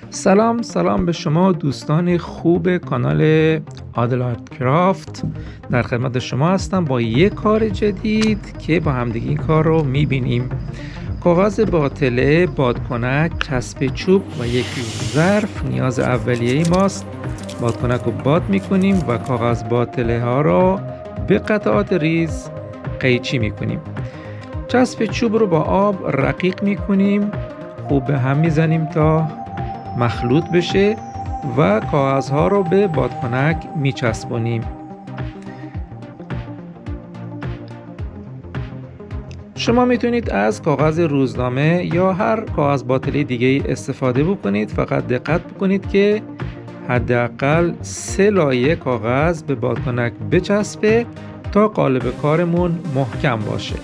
سلام به شما دوستان خوب کانال عادل آرت کرافت. در خدمت شما هستم با یک کار جدید که با همدیگه این کار رو میبینیم. کاغذ باطله، بادکنک، چسب چوب و یک ظرف نیاز اولیه ماست. بادکنک رو باد میکنیم و کاغذ باطله ها رو به قطعات ریز قیچی میکنیم. چسب چوب رو با آب رقیق میکنیم، خوب به هم میزنیم تا مخلوط بشه و کاغذها رو به بادکنک میچسبونیم. شما میتونید از کاغذ روزنامه یا هر کاغذ باطله دیگه استفاده بکنید، فقط دقت بکنید که حداقل 3 لایه کاغذ به بادکنک بچسبه تا قالب کارمون محکم باشه.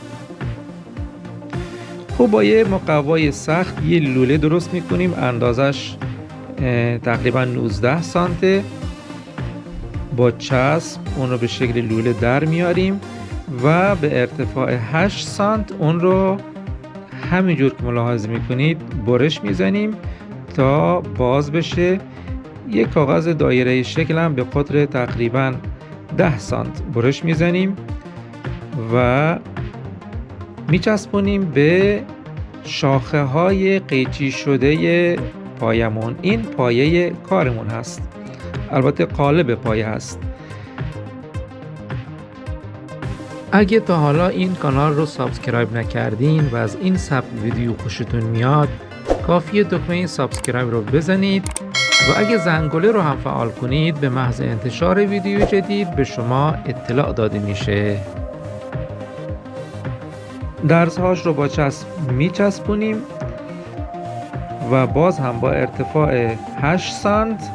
خب با یه مقوای سخت یه لوله درست میکنیم، اندازش تقریبا 19 سانته. با چسب اون رو به شکل لوله در میاریم و به ارتفاع 8 سانت اون رو همینجور که ملاحظه میکنید برش میزنیم تا باز بشه. یک کاغذ دایره شکل هم به قطر تقریبا 10 سانت برش میزنیم و میچسبونیم به شاخه های قیچی شده پایمون. این پایه کارمون هست، البته قالب پایه هست. اگه تا حالا این کانال رو سابسکرایب نکردین و از این سبک ویدیو خوشتون میاد، کافیه دکمه سابسکرایب رو بزنید و اگه زنگوله رو هم فعال کنید به محض انتشار ویدیو جدید به شما اطلاع داده میشه. درزهاش رو با چسب میچسبونیم و باز هم با ارتفاع 8 سانت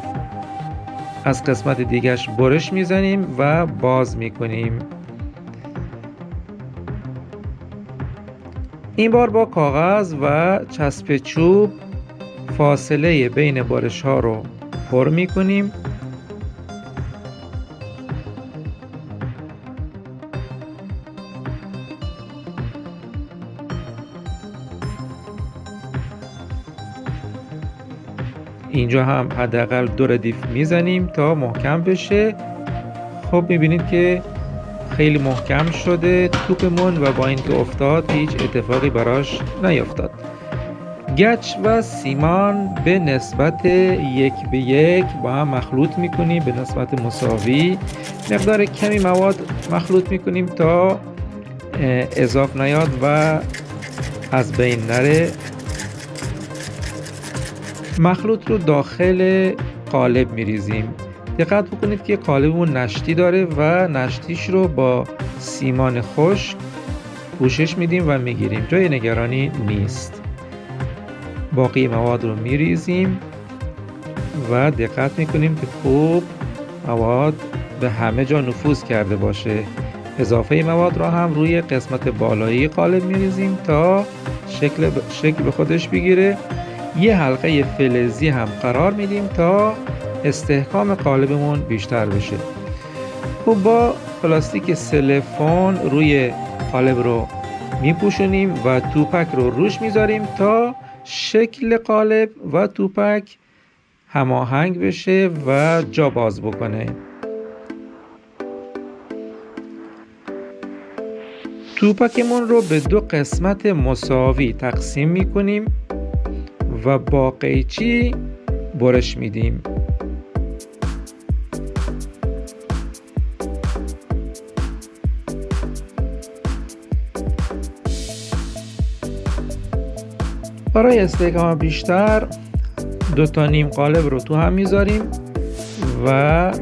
از قسمت دیگرش برش میزنیم و باز میکنیم. این بار با کاغذ و چسب چوب فاصله بین برش ها رو پر میکنیم. اینجا هم حداقل 2 ردیف میزنیم تا محکم بشه. خب میبینید که خیلی محکم شده توپمون و با اینکه افتاد هیچ اتفاقی براش نیفتاد. گچ و سیمان به نسبت 1 به 1 با هم مخلوط میکنیم، به نسبت مساوی. مقدار کمی مواد مخلوط میکنیم تا اضافه نیاد و از بین نره. مخلوط رو داخل قالب میریزیم. دقت بکنید که قالبمون نشتی داره و نشتیش رو با سیمان خشک پوشش میدیم و میگیریم، جای نگرانی نیست. باقی مواد رو میریزیم و دقت میکنیم که خوب مواد به همه جا نفوذ کرده باشه. اضافه مواد رو هم روی قسمت بالایی قالب میریزیم تا شکل به خودش بگیره. یه حلقه فلزی هم قرار میدیم تا استحکام قالبمون بیشتر بشه. خب با پلاستیک سیلیکون روی قالب رو میپوشونیم و توپک رو روش میذاریم تا شکل قالب و توپک هماهنگ بشه و جا باز بکنه. توپکمون رو به 2 قسمت مساوی تقسیم میکنیم و با قیچی برش میدیم. برای استحکام بیشتر 2 تا نیم قالب رو تو هم میذاریم و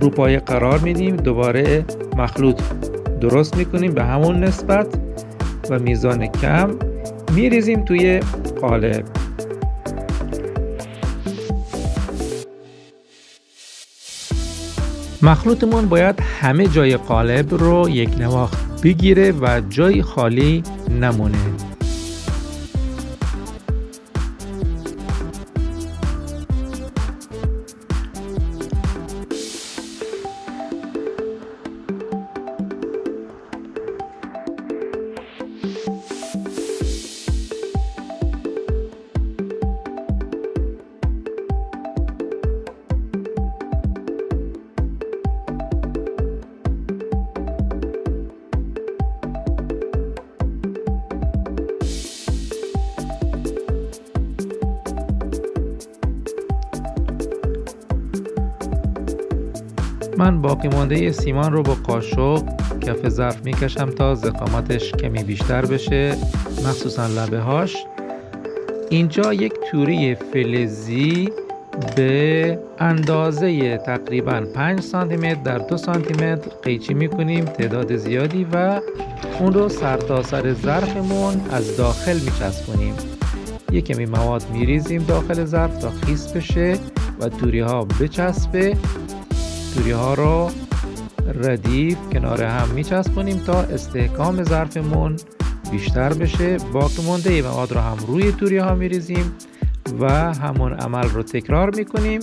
رو پایه قرار میدیم. دوباره مخلوط درست میکنیم به همون نسبت و میزان کم میریزیم توی قالب. مخلوطمون باید همه جای قالب رو یک نواخت بگیره و جای خالی نمونه. من باقی مانده سیمان رو با قاشق کف ظرف میکشم تا ضخامتش کمی بیشتر بشه، مخصوصا لبه هاش. اینجا یک توری فلزی به اندازه تقریبا 5 سانتی متر در 2 سانتی متر قیچی میکنیم، تعداد زیادی، و اون رو سرتاسر ظرفمون از داخل میچسبونیم. یک کمی مواد میریزیم داخل ظرف تا خیس بشه و توری ها بچسبه. توری ها رو ردیف کنار هم میچسبونیم تا استحکام ظرفمون بیشتر بشه. باقی مانده مواد رو هم روی توری ها میریزیم و همون عمل رو تکرار میکنیم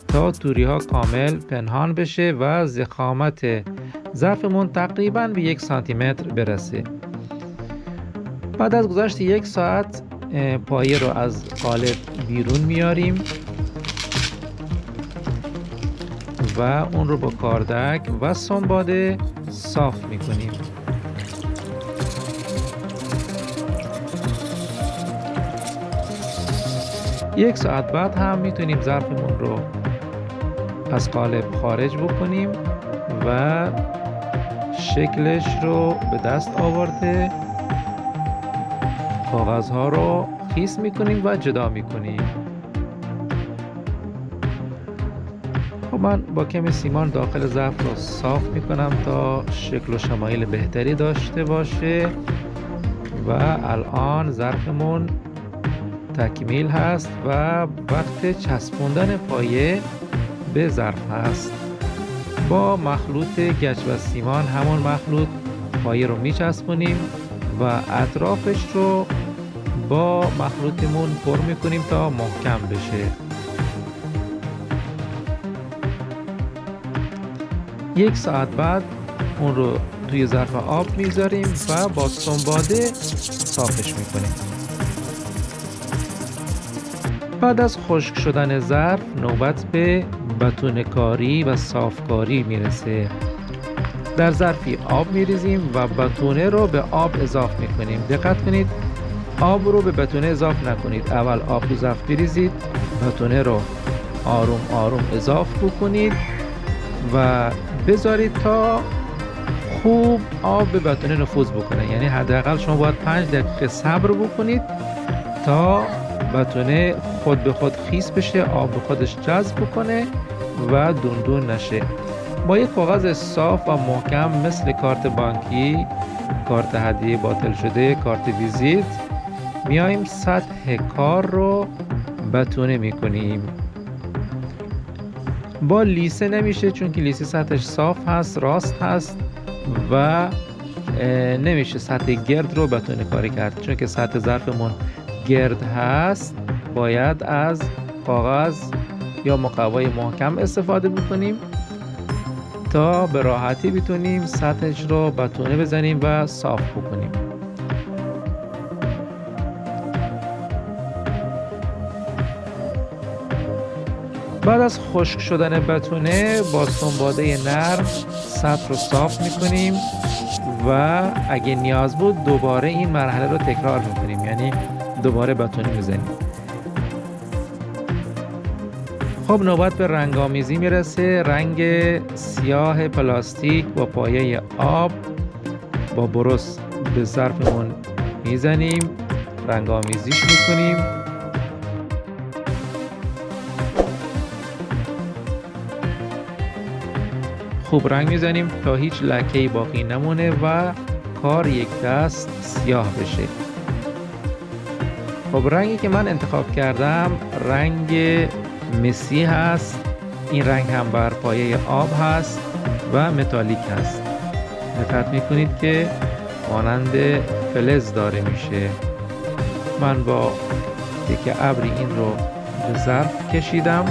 تا توری ها کامل پنهان بشه و ضخامت ظرفمون تقریبا به 1 سانتی متر برسه. بعد از گذشت 1 ساعت پایه رو از قالب بیرون میاریم و اون رو با کاردک و سنباده صاف میکنیم. یک ساعت بعد هم میتونیم ظرفمون رو از قالب خارج بکنیم و شکلش رو به دست آورده کاغذها رو خیس میکنیم و جدا میکنیم. خب من با کمی سیمان داخل ظرف رو صاف میکنم تا شکل و شمایل بهتری داشته باشه و الان ظرفمون تکمیل هست و وقت چسبوندن پایه به ظرف هست. با مخلوط گچ و سیمان، همون مخلوط، پایه رو میچسبونیم و اطرافش رو با مخلوطمون پر میکنیم تا محکم بشه. 1 ساعت بعد اون رو توی ظرف آب میذاریم و با سنباده صافش میکنیم. بعد از خشک شدن ظرف نوبت به بتونه کاری و صافکاری میرسه. در ظرفی آب میریزیم و بتونه رو به آب اضافه میکنیم. دقت کنید آب رو به بتونه اضافه نکنید. اول آب رو ظرف بریزید، بتونه رو آروم آروم اضافه بکنید و بذارید تا خوب آب به بتونه نفوذ بکنه. یعنی حداقل شما باید 5 دقیقه صبر بکنید تا بتونه خود به خود خیس بشه، آب به خودش جذب بکنه و دوندون نشه. با یک کاغذ صاف و محکم مثل کارت بانکی، کارت هدیه باطل شده، کارت ویزیت، میایم سطح کار رو بتونه میکنیم. با لیسه نمیشه چون که لیسه سطحش صاف هست، راست هست و نمیشه سطح گرد رو بتونه کاری کرد. چون که سطح ظرفمون گرد هست باید از کاغذ یا مقوای محکم استفاده بکنیم تا به راحتی بتونیم سطحش رو بتونه بزنیم و صاف بکنیم. بعد از خشک شدن بتونه با سنباده نرم سطح رو صاف میکنیم و اگه نیاز بود دوباره این مرحله رو تکرار میکنیم، یعنی دوباره بتونه میزنیم. خب نوبت به رنگ آمیزی میرسه. رنگ سیاه پلاستیک با پایه آب با برس به ظرفمون میزنیم، رنگ آمیزیش میکنیم. خوب رنگ میزنیم تا هیچ لکه‌ای باقی نمونه و کار یک دست سیاه بشه. خب رنگی که من انتخاب کردم رنگ مسی هست. این رنگ هم بر پایه آب هست و متالیک هست. دقت میکنید که مانند فلز داره میشه. من با یک ابری این رو به ظرف کشیدم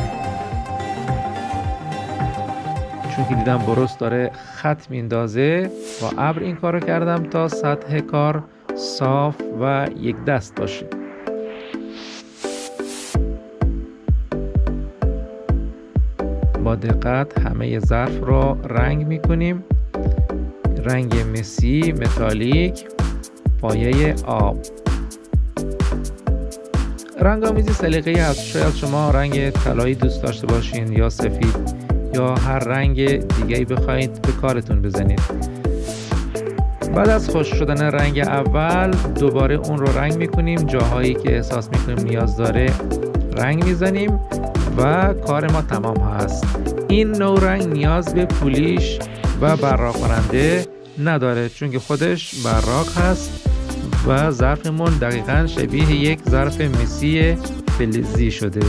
چون که دیدم برس داره خط میندازه. با ابر این کار رو کردم تا سطح کار صاف و یک دست باشه. با دقت همه ظرف رو رنگ میکنیم. رنگ مسی، متالیک، پایه آب. رنگ آمیزی سلیقه‌ای هست. شاید شما رنگ طلایی دوست داشته باشین یا سفید یا هر رنگ دیگه‌ای بخواید به کارتون بزنید. بعد از خشک شدن رنگ اول دوباره اون رو رنگ میکنیم، جاهایی که احساس میکنیم نیاز داره رنگ میزنیم و کار ما تمام هست. این نوع رنگ نیاز به پولیش و براق کننده نداره چون که خودش براق هست و ظرفمون دقیقاً شبیه یک ظرف مسی فلزی شده.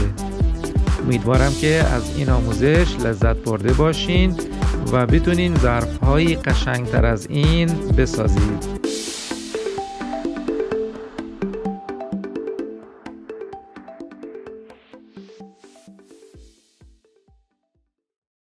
امیدوارم که از این آموزش لذت برده باشین و بتونین ظرف‌های قشنگتر از این بسازید.